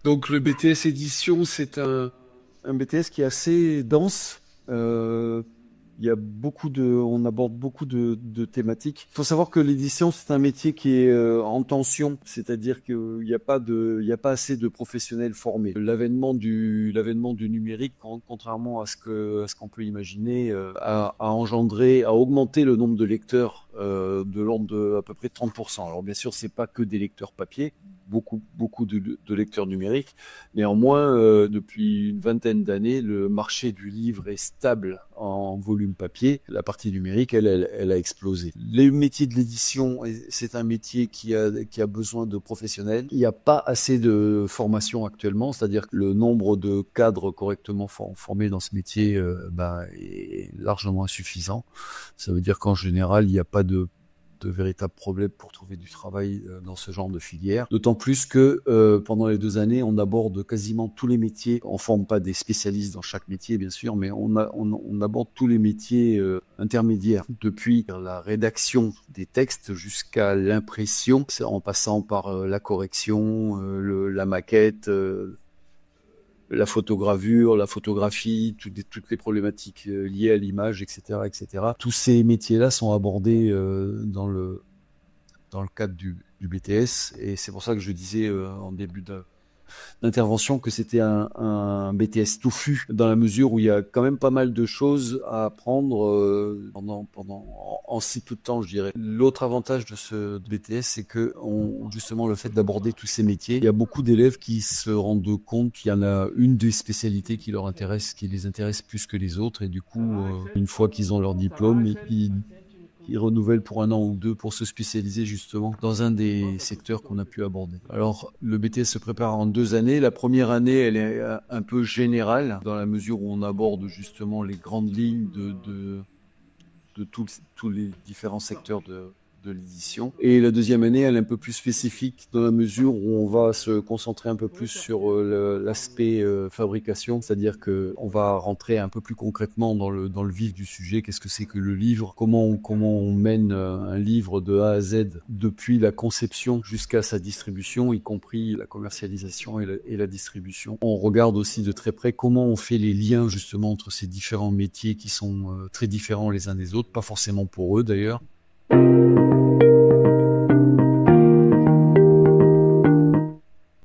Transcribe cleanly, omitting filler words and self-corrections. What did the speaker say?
Donc le BTS édition, c'est un BTS qui est assez dense. Euh, il y a on aborde beaucoup de thématiques. Il faut savoir que l'édition, c'est un métier qui est en tension, c'est-à-dire qu'il il y a pas assez de professionnels formés. L'avènement du numérique, contrairement à ce qu'on peut imaginer, a augmenté le nombre de lecteurs de l'ordre de à peu près 30%. Alors bien sûr, c'est pas que des lecteurs papier, beaucoup de lecteurs numériques. Néanmoins, depuis une vingtaine d'années, le marché du livre est stable en volume papier. La partie numérique, elle a explosé. Le métier de l'édition, c'est un métier qui a besoin de professionnels. Il n'y a pas assez de formation actuellement, c'est-à-dire que le nombre de cadres correctement formés dans ce métier est largement insuffisant. Ça veut dire qu'en général, il n'y a pas de véritables problèmes pour trouver du travail dans ce genre de filière. D'autant plus que pendant les 2 années, on aborde quasiment tous les métiers. On forme pas des spécialistes dans chaque métier, bien sûr, mais on aborde tous les métiers intermédiaires, depuis la rédaction des textes jusqu'à l'impression, en passant par la correction, la maquette. La photogravure, la photographie, toutes les problématiques liées à l'image, etc., etc. Tous ces métiers-là sont abordés dans le cadre du BTS, et c'est pour ça que je disais en début d'intervention que c'était un BTS touffu, dans la mesure où il y a quand même pas mal de choses à apprendre en si peu de temps, je dirais. L'autre avantage de ce BTS, c'est que justement le fait d'aborder tous ces métiers, il y a beaucoup d'élèves qui se rendent compte qu'il y en a une des spécialités qui leur intéresse, qui les intéresse plus que les autres, et du coup, une fois qu'ils ont leur diplôme, ils renouvellent pour 1 an ou 2 pour se spécialiser justement dans un des secteurs qu'on a pu aborder. Alors, le BTS se prépare en 2 années. La première année, elle est un peu générale, dans la mesure où on aborde justement les grandes lignes de tous les différents secteurs de l'édition. Et la deuxième année, elle est un peu plus spécifique, dans la mesure où on va se concentrer un peu plus sur l'aspect fabrication, c'est-à-dire que on va rentrer un peu plus concrètement dans le vif du sujet. Qu'est-ce que c'est que le livre? Comment on mène un livre de A à Z, depuis la conception jusqu'à sa distribution, y compris la commercialisation et la distribution. On regarde aussi de très près comment on fait les liens justement entre ces différents métiers qui sont très différents les uns des autres, pas forcément pour eux d'ailleurs.